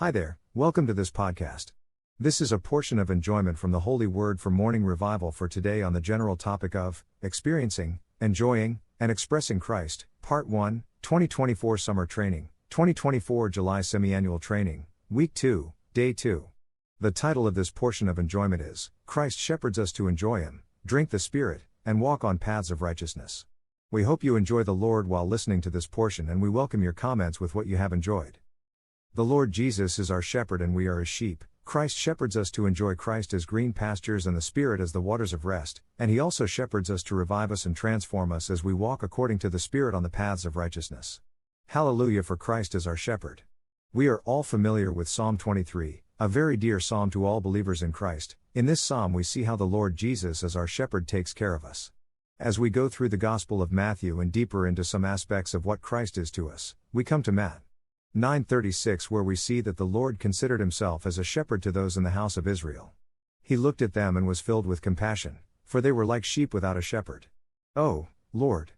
Hi there, welcome to this podcast. This is a portion of enjoyment from the Holy Word for Morning Revival for today on the general topic of experiencing, enjoying, and expressing Christ, Part 1, 2024 Summer Training, 2024 July Semiannual Training, Week 2, Day 2. The title of this portion of enjoyment is, Christ shepherds us to enjoy Him, drink the Spirit, and walk on paths of righteousness. We hope you enjoy the Lord while listening to this portion, and we welcome your comments with what you have enjoyed. The Lord Jesus is our shepherd and we are His sheep. Christ shepherds us to enjoy Christ as green pastures and the Spirit as the waters of rest, and He also shepherds us to revive us and transform us as we walk according to the Spirit on the paths of righteousness. Hallelujah, for Christ is our shepherd. We are all familiar with Psalm 23, a very dear psalm to all believers in Christ. In this psalm we see how the Lord Jesus as our shepherd takes care of us. As we go through the Gospel of Matthew and deeper into some aspects of what Christ is to us, we come to Matt 9:36, where we see that the Lord considered Himself as a shepherd to those in the house of Israel. He looked at them and was filled with compassion, for they were like sheep without a shepherd. Oh, Lord!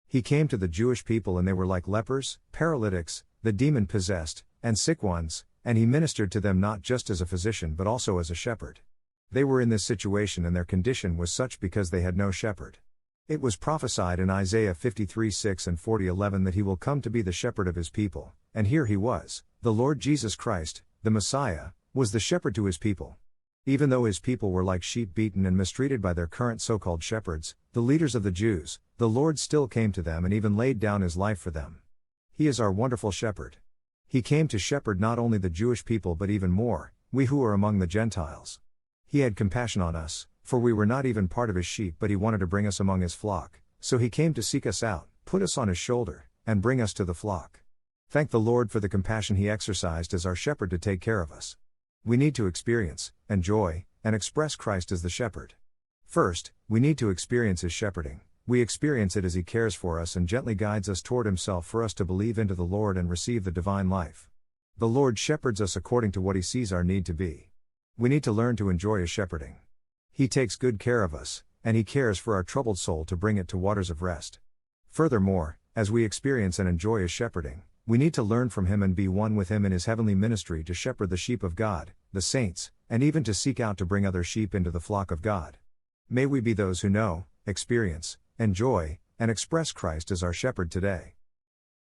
He came to the Jewish people and they were like lepers, paralytics, the demon-possessed, and sick ones, and He ministered to them not just as a physician but also as a shepherd. They were in this situation and their condition was such because they had no shepherd. It was prophesied in Isaiah 53:6 and 40:11 that He will come to be the shepherd of His people, and here He was. The Lord Jesus Christ, the Messiah, was the shepherd to His people. Even though His people were like sheep beaten and mistreated by their current so-called shepherds, the leaders of the Jews, the Lord still came to them and even laid down His life for them. He is our wonderful shepherd. He came to shepherd not only the Jewish people but even more, we who are among the Gentiles. He had compassion on us, for we were not even part of His sheep, but He wanted to bring us among His flock, so He came to seek us out, put us on His shoulder, and bring us to the flock. Thank the Lord for the compassion He exercised as our shepherd to take care of us. We need to experience, enjoy, and express Christ as the shepherd. First, we need to experience His shepherding. We experience it as He cares for us and gently guides us toward Himself for us to believe into the Lord and receive the divine life. The Lord shepherds us according to what He sees our need to be. We need to learn to enjoy His shepherding. He takes good care of us, and He cares for our troubled soul to bring it to waters of rest. Furthermore, as we experience and enjoy His shepherding, we need to learn from Him and be one with Him in His heavenly ministry to shepherd the sheep of God, the saints, and even to seek out to bring other sheep into the flock of God. May we be those who know, experience, enjoy, and express Christ as our shepherd today.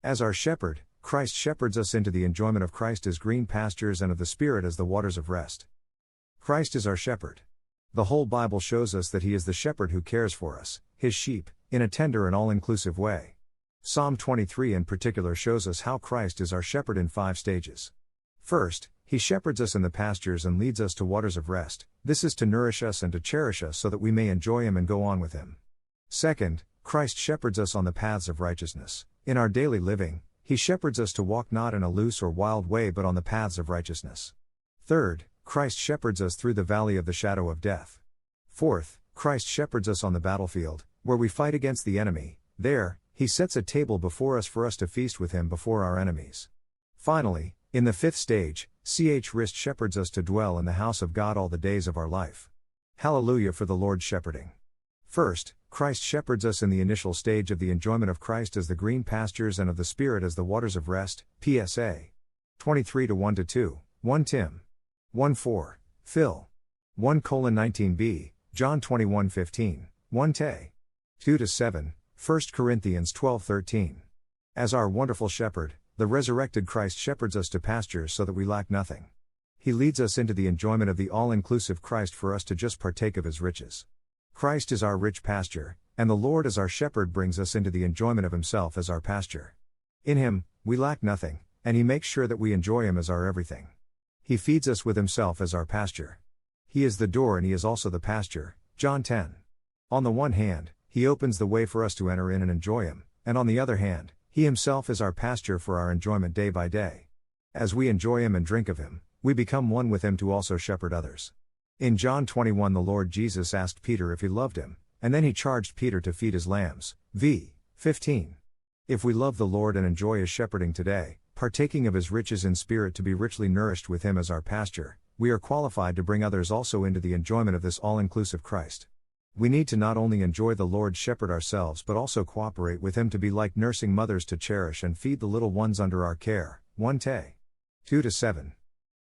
As our shepherd, Christ shepherds us into the enjoyment of Christ as green pastures and of the Spirit as the waters of rest. Christ is our shepherd. The whole Bible shows us that He is the shepherd who cares for us, His sheep, in a tender and all-inclusive way. Psalm 23 in particular shows us how Christ is our shepherd in 5 stages. First, He shepherds us in the pastures and leads us to waters of rest. This is to nourish us and to cherish us so that we may enjoy Him and go on with Him. Second, Christ shepherds us on the paths of righteousness. In our daily living, He shepherds us to walk not in a loose or wild way but on the paths of righteousness. Third, Christ shepherds us through the valley of the shadow of death. Fourth, Christ shepherds us on the battlefield, where we fight against the enemy. There, He sets a table before us for us to feast with Him before our enemies. Finally, in the 5th stage, Christ shepherds us to dwell in the house of God all the days of our life. Hallelujah for the Lord's shepherding. First, Christ shepherds us in the initial stage of the enjoyment of Christ as the green pastures and of the Spirit as the waters of rest. PSA 23:1-2, 1 Tim 1:4, Phil 1:19b, John 21:15, 1 Te 2-7, 1 Corinthians 12:13. As our wonderful shepherd, the resurrected Christ shepherds us to pastures so that we lack nothing. He leads us into the enjoyment of the all-inclusive Christ for us to just partake of His riches. Christ is our rich pasture, and the Lord as our shepherd brings us into the enjoyment of Himself as our pasture. In Him, we lack nothing, and He makes sure that we enjoy Him as our everything. He feeds us with Himself as our pasture. He is the door and He is also the pasture, John 10. On the one hand, He opens the way for us to enter in and enjoy Him, and on the other hand, He Himself is our pasture for our enjoyment day by day. As we enjoy Him and drink of Him, we become one with Him to also shepherd others. In John 21 the Lord Jesus asked Peter if he loved Him, and then He charged Peter to feed His lambs. V. 15. If we love the Lord and enjoy His shepherding today, partaking of His riches in spirit to be richly nourished with Him as our pasture, we are qualified to bring others also into the enjoyment of this all-inclusive Christ. We need to not only enjoy the Lord's shepherd ourselves but also cooperate with Him to be like nursing mothers to cherish and feed the little ones under our care. 1 Te 2-7.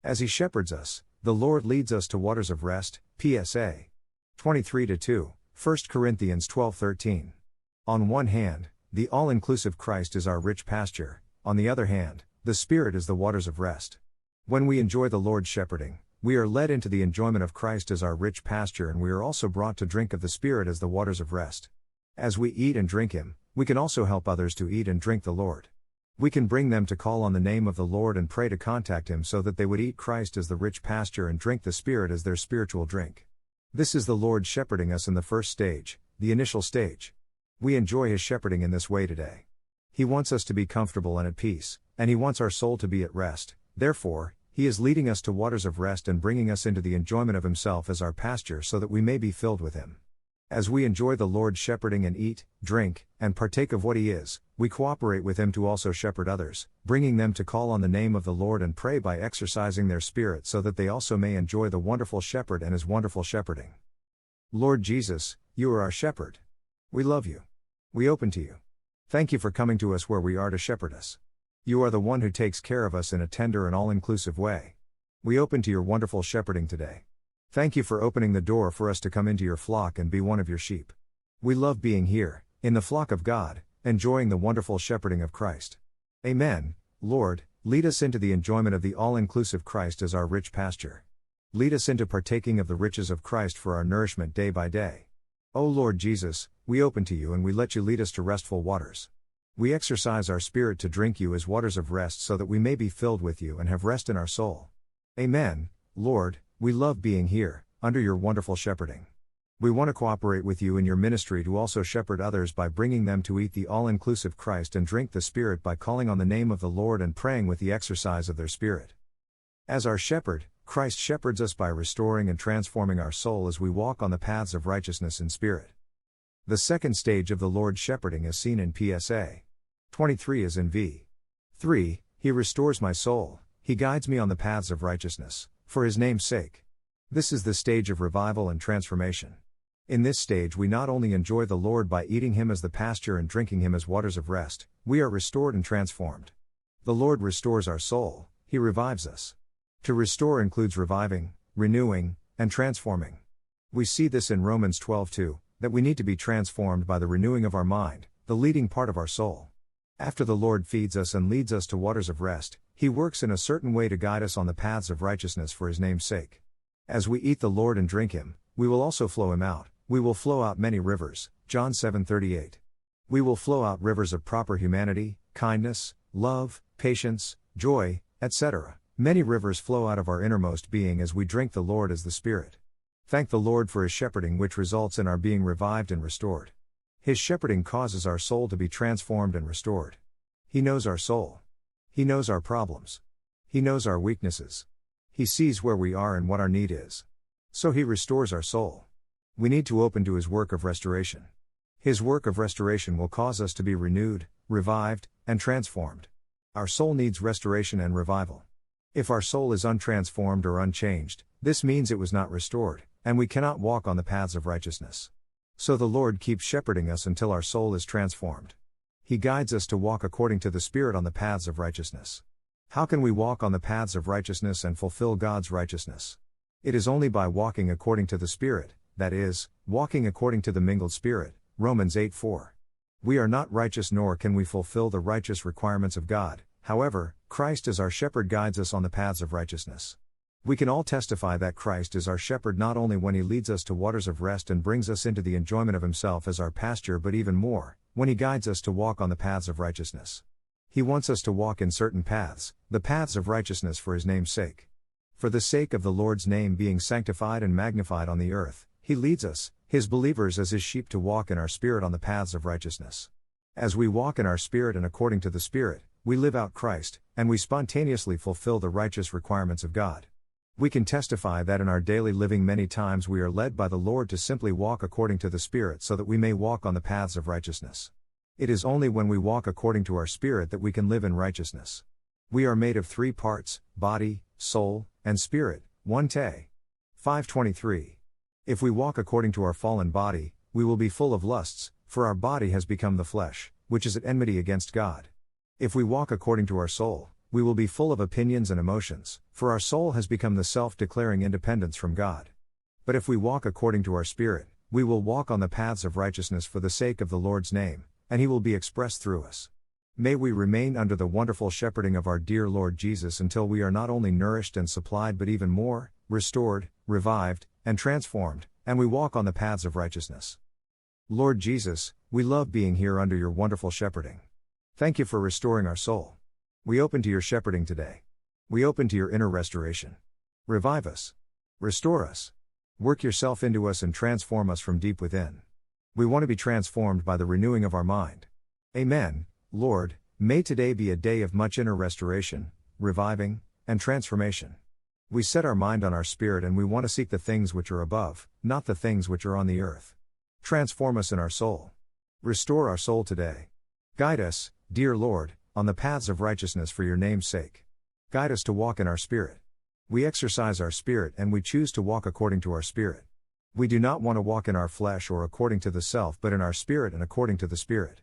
As He shepherds us, the Lord leads us to waters of rest, PSA 23-2, 1 Corinthians 12:13. On one hand, the all-inclusive Christ is our rich pasture, on the other hand, the Spirit is the waters of rest. When we enjoy the Lord's shepherding, we are led into the enjoyment of Christ as our rich pasture, and we are also brought to drink of the Spirit as the waters of rest. As we eat and drink Him, we can also help others to eat and drink the Lord. We can bring them to call on the name of the Lord and pray to contact Him so that they would eat Christ as the rich pasture and drink the Spirit as their spiritual drink. This is the Lord shepherding us in the first stage, the initial stage. We enjoy His shepherding in this way today. He wants us to be comfortable and at peace, and He wants our soul to be at rest. Therefore, He is leading us to waters of rest and bringing us into the enjoyment of Himself as our pasture so that we may be filled with Him. As we enjoy the Lord's shepherding and eat, drink, and partake of what He is, we cooperate with Him to also shepherd others, bringing them to call on the name of the Lord and pray by exercising their spirit so that they also may enjoy the wonderful shepherd and His wonderful shepherding. Lord Jesus, You are our shepherd. We love You. We open to You. Thank You for coming to us where we are to shepherd us. You are the one who takes care of us in a tender and all-inclusive way. We open to Your wonderful shepherding today. Thank You for opening the door for us to come into Your flock and be one of Your sheep. We love being here, in the flock of God, enjoying the wonderful shepherding of Christ. Amen. Lord, lead us into the enjoyment of the all-inclusive Christ as our rich pasture. Lead us into partaking of the riches of Christ for our nourishment day by day. O Lord Jesus, we open to You and we let You lead us to restful waters. We exercise our spirit to drink You as waters of rest so that we may be filled with You and have rest in our soul. Amen. Lord, we love being here, under Your wonderful shepherding. We want to cooperate with You in Your ministry to also shepherd others by bringing them to eat the all-inclusive Christ and drink the Spirit by calling on the name of the Lord and praying with the exercise of their spirit. As our shepherd, Christ shepherds us by restoring and transforming our soul as we walk on the paths of righteousness in spirit. The second stage of the Lord's shepherding is seen in PSA 23 as in v. 3, He restores my soul, He guides me on the paths of righteousness, for His name's sake. This is the stage of revival and transformation. In this stage we not only enjoy the Lord by eating Him as the pasture and drinking Him as waters of rest, we are restored and transformed. The Lord restores our soul, He revives us. To restore includes reviving, renewing, and transforming. We see this in Romans 12:2, that we need to be transformed by the renewing of our mind, the leading part of our soul. After the Lord feeds us and leads us to waters of rest, He works in a certain way to guide us on the paths of righteousness for His name's sake. As we eat the Lord and drink Him, we will also flow Him out. We will flow out many rivers, John 7:38. We will flow out rivers of proper humanity, kindness, love, patience, joy, etc. Many rivers flow out of our innermost being as we drink the Lord as the Spirit. Thank the Lord for His shepherding, which results in our being revived and restored. His shepherding causes our soul to be transformed and restored. He knows our soul. He knows our problems. He knows our weaknesses. He sees where we are and what our need is. So He restores our soul. We need to open to His work of restoration. His work of restoration will cause us to be renewed, revived, and transformed. Our soul needs restoration and revival. If our soul is untransformed or unchanged, this means it was not restored, and we cannot walk on the paths of righteousness. So the Lord keeps shepherding us until our soul is transformed. He guides us to walk according to the Spirit on the paths of righteousness. How can we walk on the paths of righteousness and fulfill God's righteousness? It is only by walking according to the Spirit, that is, walking according to the mingled Spirit, Romans 8:4. We are not righteous nor can we fulfill the righteous requirements of God, however, Christ as our shepherd guides us on the paths of righteousness. We can all testify that Christ is our shepherd not only when He leads us to waters of rest and brings us into the enjoyment of Himself as our pasture, but even more, when He guides us to walk on the paths of righteousness. He wants us to walk in certain paths, the paths of righteousness for His name's sake. For the sake of the Lord's name being sanctified and magnified on the earth, He leads us, His believers as His sheep, to walk in our spirit on the paths of righteousness. As we walk in our spirit and according to the Spirit, we live out Christ, and we spontaneously fulfill the righteous requirements of God. We can testify that in our daily living many times we are led by the Lord to simply walk according to the Spirit so that we may walk on the paths of righteousness. It is only when we walk according to our spirit that we can live in righteousness. We are made of 3 parts, body, soul, and spirit, 1 Te. 5:23. If we walk according to our fallen body, we will be full of lusts, for our body has become the flesh, which is at enmity against God. If we walk according to our soul, we will be full of opinions and emotions, for our soul has become the self-declaring independence from God. But if we walk according to our Spirit, we will walk on the paths of righteousness for the sake of the Lord's name, and He will be expressed through us. May we remain under the wonderful shepherding of our dear Lord Jesus until we are not only nourished and supplied but even more, restored, revived, and transformed, and we walk on the paths of righteousness. Lord Jesus, we love being here under your wonderful shepherding. Thank you for restoring our soul. We open to your shepherding today. We open to your inner restoration. Revive us. Restore us. Work yourself into us and transform us from deep within. We want to be transformed by the renewing of our mind. Amen. Lord, may today be a day of much inner restoration, reviving, and transformation. We set our mind on our spirit and we want to seek the things which are above, not the things which are on the earth. Transform us in our soul. Restore our soul today. Guide us, dear Lord, on the paths of righteousness for your name's sake. Guide us to walk in our spirit. We exercise our spirit and we choose to walk according to our spirit. We do not want to walk in our flesh or according to the self but in our spirit and according to the Spirit.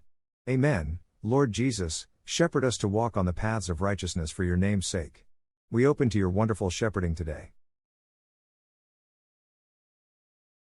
Amen. Lord Jesus, shepherd us to walk on the paths of righteousness for your name's sake. We open to your wonderful shepherding today.